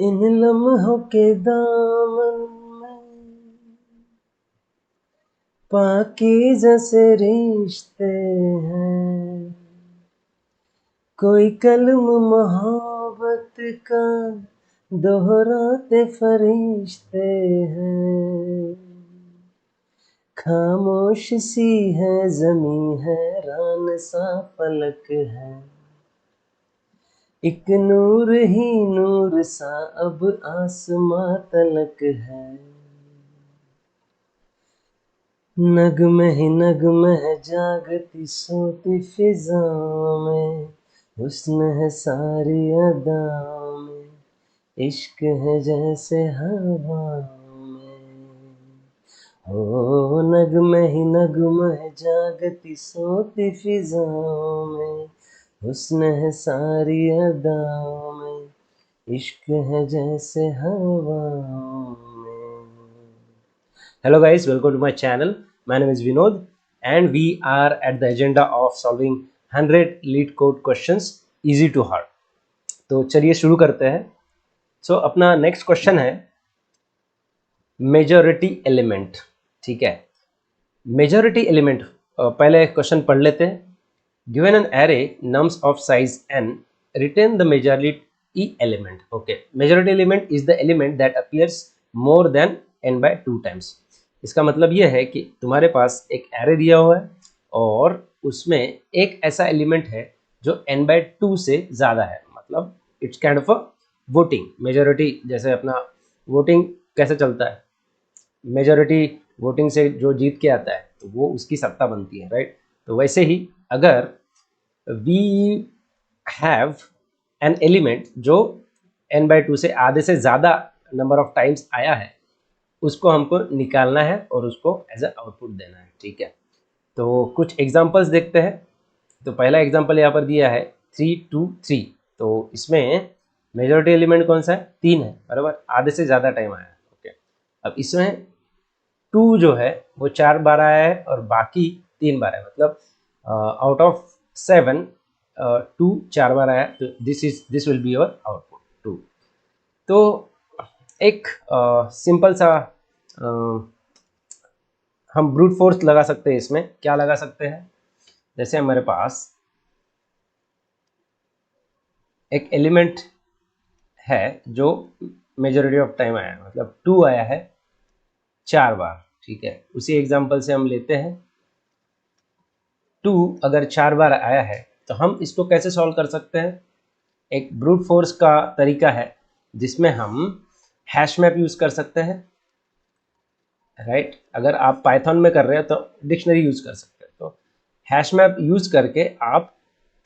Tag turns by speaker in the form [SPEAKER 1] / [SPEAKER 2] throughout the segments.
[SPEAKER 1] इन लम्हों के दामन में पाकीज़ा से रिश्ते हैं, कोई कलम मोहब्बत का दोहराते फरिश्ते हैं। खामोश सी है ज़मीं, हैरान सा फलक है, एक नूर ही नूर सा अब आसमां तलक है। नगमे ही नगमे है जागती सोती फिजाओं में, हुस्न है सारी अदाओं में, इश्क है जैसे हवाओं में। ओ नगमे ही नगमे है जागती सोती फिजाओं में, हुस्न है सारी अदाओं में, इश्क है जैसे हवाओं में। Hello guys, welcome to my channel. My name is Vinod and we are at the agenda of solving 100 lead code questions easy to hard. तो चलिए शुरू करते हैं। अपना नेक्स्ट क्वेश्चन है मेजॉरिटी एलिमेंट। ठीक है, मेजॉरिटी एलिमेंट पहले क्वेश्चन पढ़ लेते हैं। Given an array nums of size n, return the majority element. Okay, majority element is the element that appears more than n by 2 times. इसका मतलब यह है कि तुम्हारे पास एक एरे दिया हुआ है और उसमें एक ऐसा एलिमेंट है जो n by 2 से ज़्यादा है, मतलब it's kind of a voting. Majority जैसे अपना वोटिंग कैसे चलता है, मेजॉरिटी वोटिंग से जो जीत के आता है तो वो उसकी सत्ता बनती है, राइट। तो वैसे ही अगर वी हैव एन एलिमेंट जो n by 2 से आधे से ज़्यादा नंबर ऑफ टाइम्स आया है, उसको हमको निकालना है और उसको एज अ आउटपुट देना है। ठीक है, तो कुछ एग्जांपल्स देखते हैं। तो पहला एग्जांपल यहाँ पर दिया है 3 2 3। तो इसमें मेजॉरिटी एलिमेंट कौन सा है, 3 है, बराबर, आधे से ज़्यादा टाइम आया है। ओके, अब इसमें 2 जो है वो 4 बार आया है और बाकी 3 बार है, मतलब आउट ऑफ 7 2 4 बार आया, तो this will be your output 2। तो एक सिंपल सा हम ब्रूट फोर्स लगा सकते हैं। इसमें क्या लगा सकते हैं, जैसे हमारे पास एक एलिमेंट है जो मेजॉरिटी ऑफ टाइम आया है, मतलब 2 आया है 4 बार। ठीक है, उसी एग्जांपल से हम लेते हैं 2 अगर 4 बार आया है तो हम इसको कैसे सॉल्व कर सकते हैं। एक ब्रूट फोर्स का तरीका है जिसमें हम हैश मैप यूज कर सकते हैं, राइट। अगर आप पाइथन में कर रहे हो तो डिक्शनरी यूज कर सकते हैं। तो हैश मैप यूज करके आप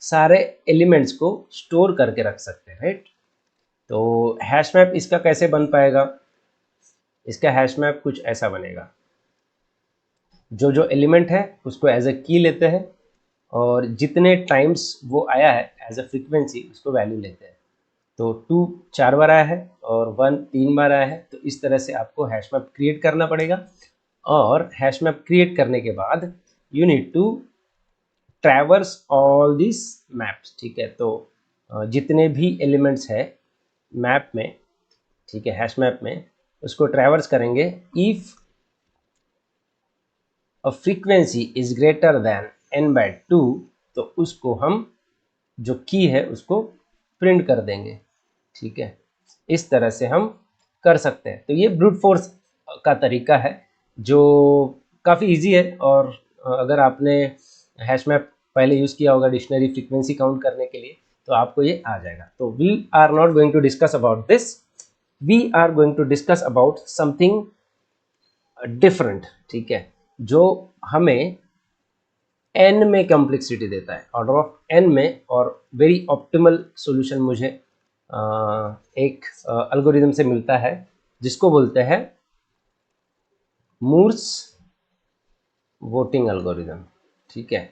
[SPEAKER 1] सारे एलिमेंट्स को स्टोर करके रख सकते हैं, राइट। तो हैश मैप इसका कैसे बन पाएगा, इसका हैश मैप कुछ ऐसा बनेगा। जो जो एलिमेंट है उसको एज अ की लेते हैं और जितने टाइम्स वो आया है एज अ फ्रीक्वेंसी उसको वैल्यू लेते हैं। तो 2 4 बार आया है और 1 3 बार आया है, तो इस तरह से आपको हैश मैप क्रिएट करना पड़ेगा। और हैश मैप क्रिएट करने के बाद you need to traverse all this maps. ठीक है, तो जितने भी एलिमेंट्स है मैप में, ठीक है, हैश मैप में, उसको ट्रैवर्स करेंगे। If a frequency is greater than n by 2, तो उसको हम जो की है उसको प्रिंट कर देंगे। ठीक है, इस तरह से हम कर सकते हैं। तो ये ब्रूट फोर्स का तरीका है जो काफ़ी इजी है। और अगर आपने हैश मैप पहले यूज़ किया होगा डिक्शनरी फ्रीक्वेंसी काउंट करने के लिए तो आपको ये आ जाएगा। तो we are not going to discuss about this, we are going to discuss about something different. ठीक है, जो हमें n में कॉम्प्लेक्सिटी देता है, ऑर्डर ऑफ n में, और वेरी ऑप्टिमल सॉल्यूशन मुझे एक एल्गोरिदम से मिलता है जिसको बोलते हैं मूर्स वोटिंग एल्गोरिदम। ठीक है,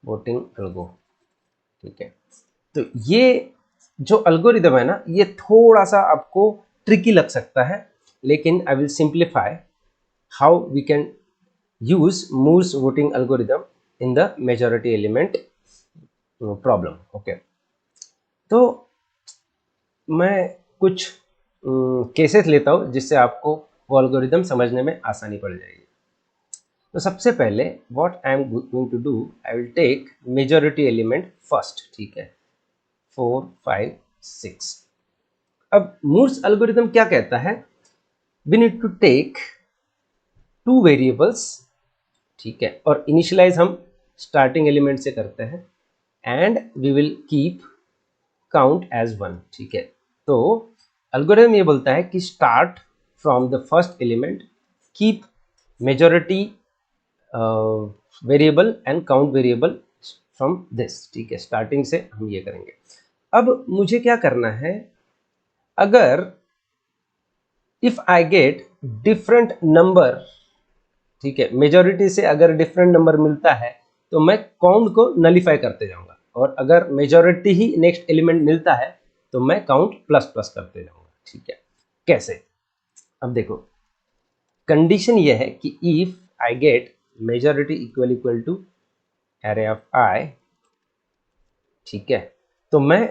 [SPEAKER 1] वोटिंग एल्गो। ठीक है, तो ये जो एल्गोरिदम है ना, ये थोड़ा सा आपको ट्रिकी लग सकता है, लेकिन I will simplify how we can use Moore's voting algorithm in the majority element problem. Okay, तो मैं कुछ केसेस लेता हूँ जिससे आपको वो एल्गोरिदम समझने में आसानी पड़ जाएगी। तो सबसे पहले what I am going to do, I will take majority element first, ठीक है, 4 5 6। अब मूर्स एल्गोरिदम क्या कहता है, we need to take two variables, ठीक है, और इनिशियलाइज हम स्टार्टिंग एलिमेंट से करते हैं and we will keep count as 1, ठीक है। तो एल्गोरिथम ये बोलता है कि start from the first element, keep majority variable and count variable from this, ठीक है, स्टार्टिंग से हम ये करेंगे। अब मुझे क्या करना है, अगर if i get different number, ठीक है, मेजॉरिटी से अगर डिफरेंट नंबर मिलता है तो मैं काउंट को नलीफाई करते जाऊंगा, और अगर मेजॉरिटी ही नेक्स्ट एलिमेंट मिलता है तो मैं काउंट प्लस प्लस करते जाऊंगा, ठीक है। कैसे, अब देखो, कंडीशन ये है कि if i get majority equal equal to array of i, ठीक है, तो मैं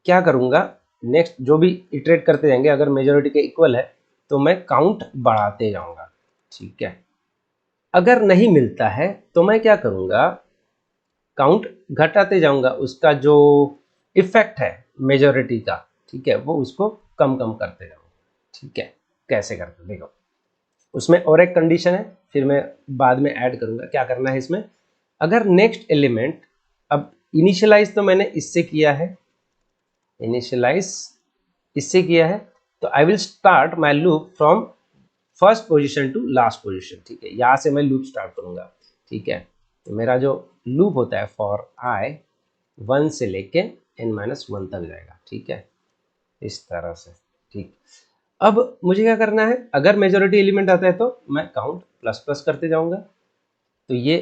[SPEAKER 1] क्या करूंगा, नेक्स्ट जो भी इटरेट करते जाएंगे, अगर मेजॉरिटी के इक्वल है तो मैं काउंट बढ़ाते जाऊंगा, ठीक है। अगर नहीं मिलता है तो मैं क्या करूंगा, काउंट घटाते जाऊंगा, उसका जो इफेक्ट है मेजॉरिटी का, ठीक है, वो उसको कम कम करते जाऊंगा, ठीक है। कैसे करते देखो, उसमें और एक कंडीशन है, फिर मैं बाद में ऐड करूंगा क्या करना है इसमें। अगर नेक्स्ट एलिमेंट, अब इनिशियलाइज तो मैंने इससे किया है, इनिशियलाइज इससे किया है, तो I will start my loop from first position to last position, ठीक है, यहां से मैं लूप स्टार्ट करूंगा, ठीक है। तो मेरा जो लूप होता है फॉर आई 1 से लेके n-1 तक जाएगा, ठीक है, इस तरह से, ठीक। अब मुझे क्या करना है, अगर मेजॉरिटी एलिमेंट आता है तो मैं काउंट प्लस प्लस करते जाऊंगा, तो ये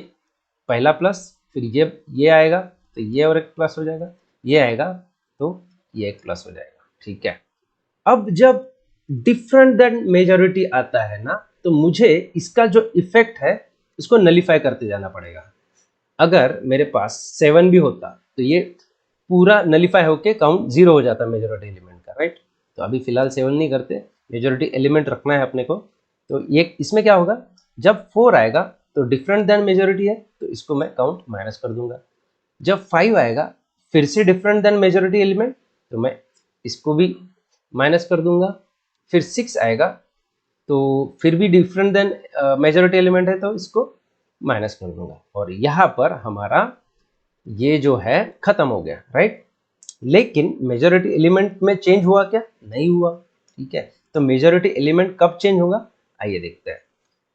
[SPEAKER 1] पहला प्लस, फिर ये आएगा तो ये और एक प्लस हो जाएगा, ये आएगा तो ये एक प्लस हो जाएगा, ठीक है। अब जब डिफरेंट देन मेजॉरिटी आता है ना, तो मुझे इसका जो इफेक्ट है उसको नलीफाई करते जाना पड़ेगा। अगर मेरे पास 7 भी होता तो ये पूरा नलीफाई होके काउंट 0 हो जाता मेजॉरिटी एलिमेंट का, राइट। तो अभी फिलहाल 7 नहीं करते, मेजॉरिटी एलिमेंट रखना है अपने को। तो ये इसमें क्या होगा, जब 4 आएगा तो डिफरेंट देन मेजॉरिटी है तो इसको मैं काउंट माइनस कर दूंगा। जब 5 आएगा फिर से डिफरेंट देन मेजॉरिटी एलिमेंट, तो मैं इसको भी माइनस कर दूंगा। फिर 6 आएगा तो फिर भी डिफरेंट देन मेजॉरिटी एलिमेंट है तो इसको माइनस कर दूंगा, और यहाँ पर हमारा ये जो है खत्म हो गया, राइट। लेकिन मेजॉरिटी एलिमेंट में चेंज हुआ क्या, नहीं हुआ, ठीक है। तो मेजॉरिटी एलिमेंट कब चेंज होगा, आइए देखते हैं।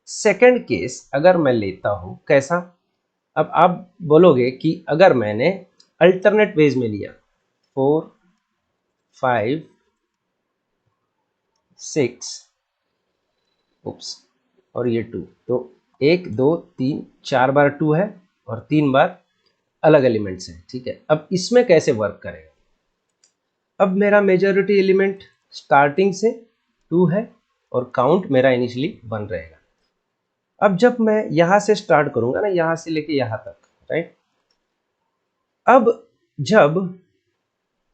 [SPEAKER 1] सेकंड केस अगर मैं लेता हूं, कैसा, अब आप बोलोगे कि अगर मैंने अल्टरनेट वेज में लिया 4 5 6 उप्स और ये 2, तो 1 2 3 4 बार 2 है और 3 बार अलग एलिमेंट्स हैं, ठीक है। अब इसमें कैसे वर्क करेगा, अब मेरा मेजॉरिटी एलिमेंट स्टार्टिंग से 2 है और काउंट मेरा इनिशियली 1 रहेगा। अब जब मैं यहां से स्टार्ट करूंगा ना, यहां से लेके यहां तक, राइट। अब जब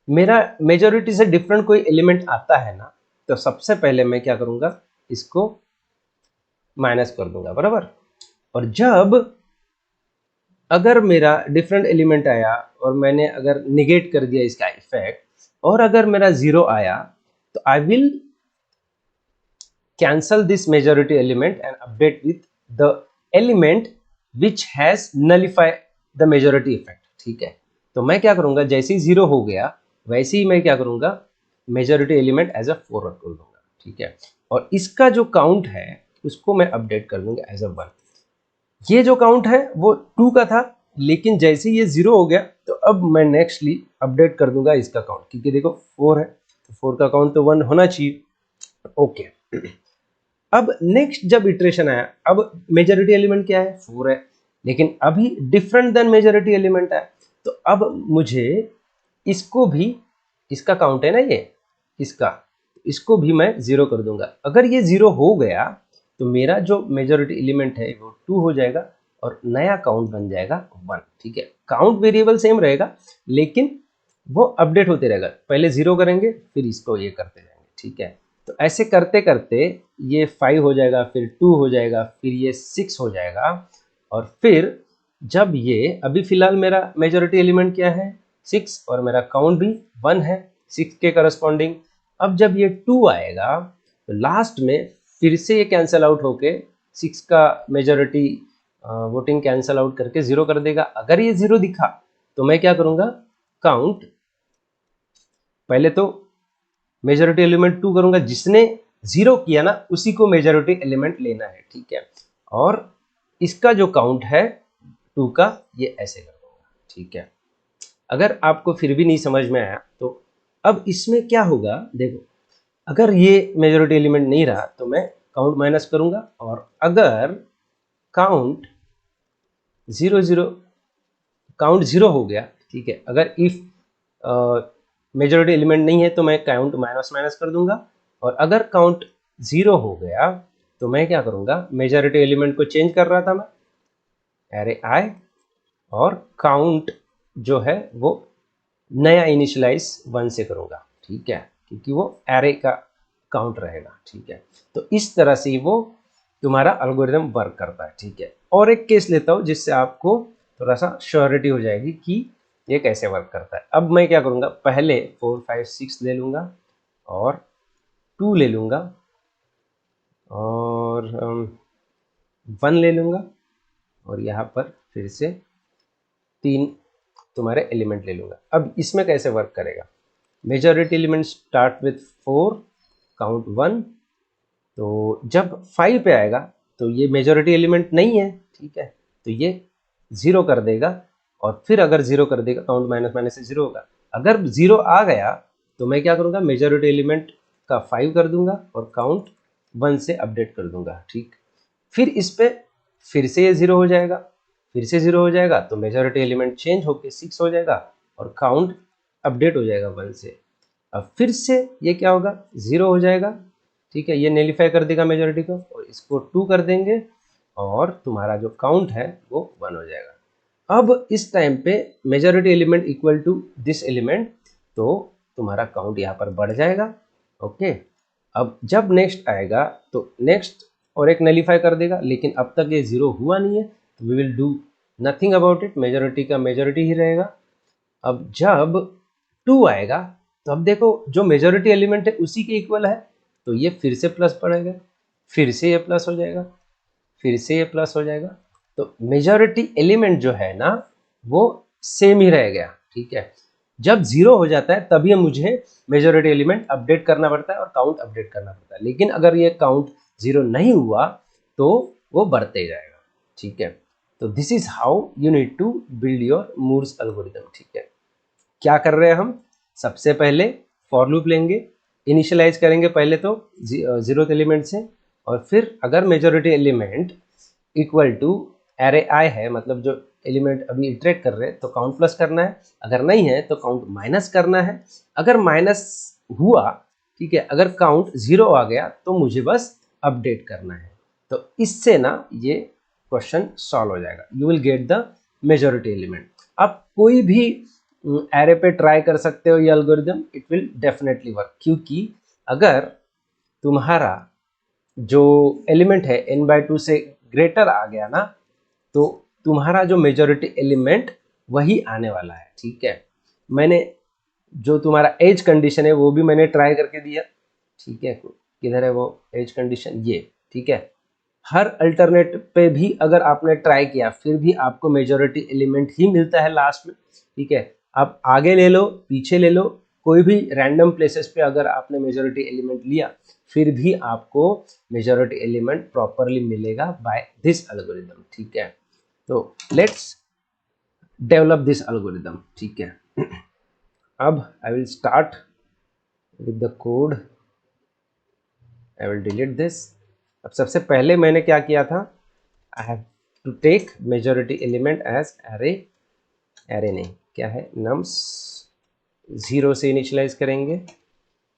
[SPEAKER 1] मेरा मेजॉरिटी से डिफरेंट कोई एलिमेंट आता है ना, तो सबसे पहले मैं क्या करूंगा, इसको माइनस कर दूंगा, बराबर। और जब अगर मेरा डिफरेंट एलिमेंट आया और मैंने अगर निगेट कर दिया इसका इफेक्ट, और अगर मेरा 0 आया, तो I will cancel this majority element and update with the element which has nullified the majority effect, ठीक है। तो मैं क्या करूंगा, जैसे ही 0 हो गया वैसे ही मैं क्या करूंगा, मेजॉरिटी एलिमेंट एज अ 4 रख दूंगा, ठीक है। और इसका जो काउंट है उसको मैं अपडेट कर दूंगा एज अ 1। ये जो काउंट है वो 2 का था, लेकिन जैसे ये 0 हो गया तो अब मैं नेक्स्टली अपडेट कर दूंगा इसका काउंट, क्योंकि देखो 4 है तो 4 का काउंट तो 1 होना चाहिए, ओके। अब नेक्स्ट जब इटरेशन आया, अब मेजॉरिटी एलिमेंट क्या है, 4 है, लेकिन अभी डिफरेंट देन मेजॉरिटी एलिमेंट है, तो अब मुझे इसको भी, इसका काउंट है ना ये, इसको भी मैं 0 कर दूंगा। अगर ये 0 हो गया तो मेरा जो मेजॉरिटी एलिमेंट है वो 2 हो जाएगा और नया काउंट बन जाएगा 1, ठीक है। काउंट वेरिएबल सेम रहेगा लेकिन वो अपडेट होते रहेगा, पहले 0 करेंगे फिर इसको ये करते जाएंगे, ठीक है। तो ऐसे करते करते ये 5 हो जाएगा, फिर 2 हो जाएगा, फिर ये 6 हो जाएगा, और फिर जब ये अभी फिलहाल मेरा मेजॉरिटी एलिमेंट क्या है 6, और मेरा काउंट भी 1 है 6 के करस्पॉन्डिंग। अब जब ये 2 आएगा तो लास्ट में फिर से ये कैंसल आउट होके 6 का मेजॉरिटी वोटिंग कैंसल आउट करके 0 कर देगा। अगर ये 0 दिखा तो मैं क्या करूंगा, काउंट पहले तो मेजॉरिटी एलिमेंट 2 करूंगा, जिसने 0 किया ना उसी को मेजॉरिटी एलिमेंट लेना है, ठीक है। और इसका जो काउंट है 2 का, ये ऐसे कर दूंगा, ठीक है। अगर आपको फिर भी नहीं समझ में आया तो अब इसमें क्या होगा, देखो अगर ये मेजॉरिटी एलिमेंट नहीं रहा तो मैं काउंट माइनस करूंगा, और अगर काउंट 0 काउंट 0 हो गया, ठीक है, अगर इफ मेजॉरिटी एलिमेंट नहीं है तो मैं काउंट माइनस माइनस कर दूंगा, और अगर काउंट 0 हो गया तो मैं क्या करूंगा, मेजॉरिटी एलिमेंट को चेंज कर रहा था मैं, एरे आई, और काउंट जो है वो नया इनिशियलाइज 1 से करूंगा, ठीक है, क्योंकि वो एरे का काउंट रहेगा, ठीक है। तो इस तरह से वो तुम्हारा एल्गोरिथम वर्क करता है, ठीक है। और एक केस लेता हूं जिससे आपको थोड़ा सा श्योरिटी हो जाएगी कि ये कैसे वर्क करता है। अब मैं क्या करूंगा, पहले 4 5 6 ले लूंगा, और 2 ले लूंगा, और 1 ले लूंगा, और यहाँ पर फिर से 3 तुम्हारे एलिमेंट ले लूंगा। अब इसमें कैसे वर्क करेगा, majority element start with 4, count 1, तो जब 5 पे आएगा तो ये मेजॉरिटी एलिमेंट नहीं है, ठीक है, तो ये 0 कर देगा, और फिर अगर 0 कर देगा काउंट माइनस माइनस से 0 होगा। अगर 0 आ गया तो मैं क्या करूंगा, मेजॉरिटी एलिमेंट का 5 कर दूंगा और काउंट 1 से अपडेट कर दूंगा, ठीक। फिर इस पे फिर से ये 0 हो जाएगा, फिर से 0 हो जाएगा, तो मेजॉरिटी एलिमेंट चेंज होके 6 हो जाएगा, और काउंट अपडेट हो जाएगा 1 से। अब फिर से ये क्या होगा, 0 हो जाएगा, ठीक है, ये नेलीफाई कर देगा मेजॉरिटी को, और इसको 2 कर देंगे, और तुम्हारा जो काउंट है वो 1 हो जाएगा। अब इस टाइम पे majority element equal to this element, तो तुम्हारा काउंट यहाँ पर बढ़ जाएगा, ओके। अब जब नेक्स्ट आएगा तो नेक्स्ट और एक नलीफाई कर देगा, लेकिन अब तक ये 0 हुआ नहीं है, तो we will do nothing about it, majority का मेजॉरिटी ही रहेगा। अब जब 2 आएगा तो अब देखो जो मेजॉरिटी एलिमेंट है उसी के इक्वल है, तो ये फिर से प्लस पड़ेगा, फिर से ये प्लस हो जाएगा, फिर से ये प्लस हो जाएगा। तो मेजॉरिटी एलिमेंट जो है ना वो सेम ही रह गया, ठीक है। जब 0 हो जाता है तभी मुझे मेजॉरिटी एलिमेंट अपडेट करना पड़ता है और काउंट अपडेट करना पड़ता है, लेकिन अगर ये काउंट 0 नहीं हुआ तो वो बढ़ते जाएगा, ठीक है। तो this is how you need to build your Moore's algorithm, ठीक है। क्या कर रहे हैं हम, सबसे पहले फॉर लूप लेंगे, इनिशियलाइज करेंगे पहले तो 0th एलिमेंट से, और फिर अगर majority element equal to array i है, मतलब जो एलिमेंट अभी इटरेट कर रहे हैं, तो काउंट प्लस करना है, अगर नहीं है तो काउंट माइनस करना है। अगर माइनस हुआ, ठीक है, अगर काउंट 0 आ गया तो मुझे बस अपडेट करना है। तो इससे ना ये क्वेश्चन सॉल्व हो जाएगा, you will get the majority element. आप कोई भी एरे पे ट्राई कर सकते हो ये algorithm, it will definitely work, क्योंकि अगर तुम्हारा जो एलिमेंट है n/2 से ग्रेटर आ गया ना, तो तुम्हारा जो मेजॉरिटी एलिमेंट वही आने वाला है, ठीक है। मैंने जो तुम्हारा एज कंडीशन है वो भी मैंने ट्राई करके दिया, ठीक है, किधर है वो एज कंडीशन, ये, ठीक है। हर अल्टरनेट पे भी अगर आपने ट्राई किया फिर भी आपको मेजॉरिटी एलिमेंट ही मिलता है लास्ट में, ठीक है। आप आगे ले लो पीछे ले लो, कोई भी रैंडम प्लेसेस पे अगर आपने मेजॉरिटी एलिमेंट लिया फिर भी आपको मेजॉरिटी एलिमेंट प्रॉपरली मिलेगा बाय दिस एल्गोरिथम, ठीक है। तो लेट्स डेवलप दिस एल्गोरिथम, ठीक है। अब I will start with the code, I will delete this. अब सबसे पहले मैंने क्या किया था, I have to take majority element as array, array नहीं क्या है नम्स 0 से इनिशियलाइज करेंगे,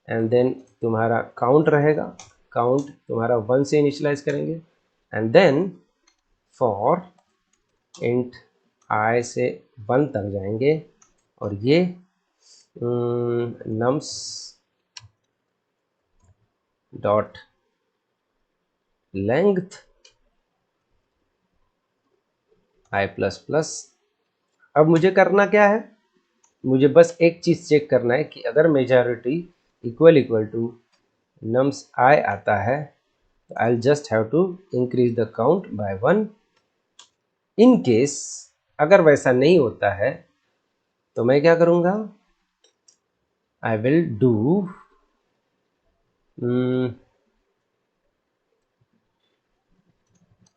[SPEAKER 1] एंड देन तुम्हारा काउंट रहेगा, काउंट तुम्हारा 1 से इनिशियलाइज करेंगे, and then for int i से 1 तक जाएंगे, और ये nums dot length i plus plus. अब मुझे करना क्या है, मुझे बस एक चीज चेक करना है कि अगर majority equal to nums i आता है तो I just have to increase the count by 1। In case अगर वैसा नहीं होता है तो मैं क्या करूंगा, I will do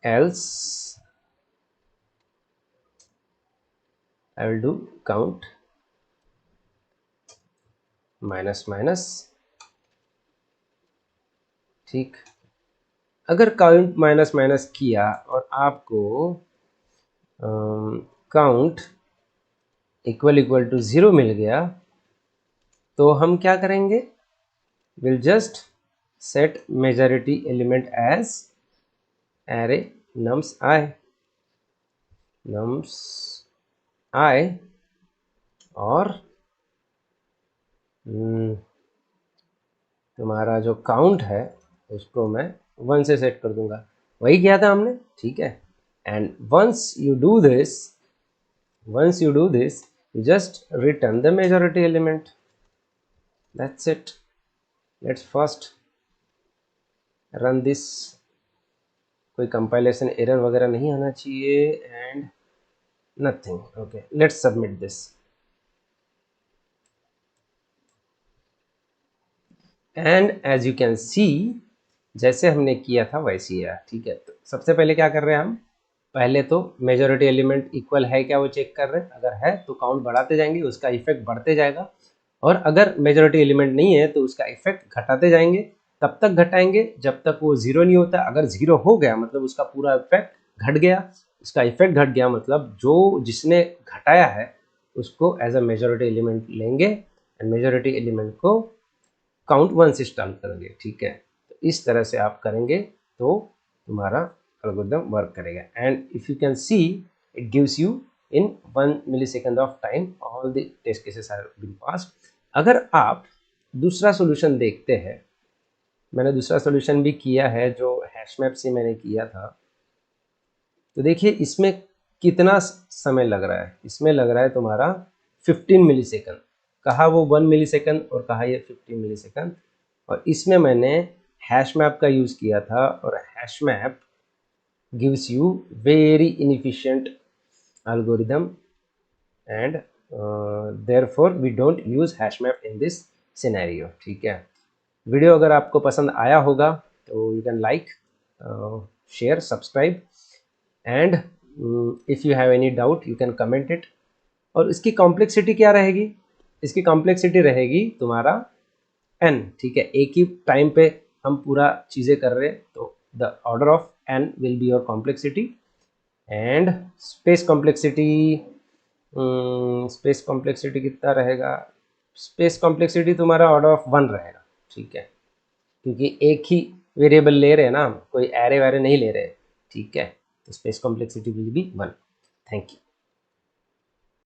[SPEAKER 1] else I will do count minus minus. ठीक, अगर काउंट माइनस माइनस किया और आपको काउंट इक्वल टू 0 मिल गया तो हम क्या करेंगे, will just set majority element as array nums i और तुम्हारा जो काउंट है उसको मैं 1 से सेट कर दूंगा। वही किया था हमने, ठीक है। And once you do this you just return the majority element, that's it। let's first run this, कोई कंपाइलेशन एरर वगैरह नहीं आना चाहिए and nothing. Okay, let's submit this. And as you can see जैसे हमने किया था वैसे ही है, ठीक है। तो सबसे पहले क्या कर रहे हैं हम, पहले तो मेजॉरिटी एलिमेंट इक्वल है क्या वो चेक कर रहे हैं, अगर है तो काउंट बढ़ाते जाएंगे, उसका इफेक्ट बढ़ते जाएगा। और अगर मेजॉरिटी एलिमेंट नहीं है तो उसका इफेक्ट घटाते जाएंगे, तब तक घटाएंगे जब तक वो जीरो नहीं होता। अगर जीरो हो गया मतलब उसका पूरा इफेक्ट घट गया, उसका इफेक्ट घट गया मतलब जो जिसने घटाया है उसको एज अ मेजॉरिटी एलिमेंट लेंगे एंड मेजॉरिटी एलिमेंट को काउंट 1 से स्टार्ट करेंगे, ठीक है। तो इस तरह से आप करेंगे तो तुम्हारा एल्गोरिथम वर्क करेगा। And if you can see it gives you in 1 millisecond of time all the test cases are been passed. अगर आप दूसरा सॉल्यूशन देखते हैं, मैंने दूसरा सॉल्यूशन भी किया है जो हैशमैप से मैंने किया था, तो देखिए इसमें कितना समय लग रहा है, इसमें लग रहा है तुम्हारा 15 मिलीसेकंड। कहा वो 1 मिलीसेकंड और कहा ये 15 मिलीसेकंड। और इसमें मैंने हैश मैप का यूज़ किया था और hash map gives you very inefficient algorithm and therefore we don't use hash map in this scenario, ठीक है। वीडियो अगर आपको पसंद आया होगा तो you can like, share, subscribe and if you have any doubt you can comment it. और इसकी कॉम्प्लेक्सिटी क्या रहेगी, इसकी कॉम्प्लेक्सिटी रहेगी तुम्हारा n, ठीक है। एक ही टाइम पे हम पूरा चीज़ें कर रहे हैं तो the order of n will be your complexity. And space complexity कितना रहेगा, स्पेस कॉम्प्लेक्सिटी तुम्हारा ऑर्डर ऑफ 1 रहेगा, ठीक है। क्योंकि एक ही वेरिएबल ले रहे हैं ना, कोई एरे वैरे नहीं ले रहे, ठीक है। तो space complexity will be 1। Thank you.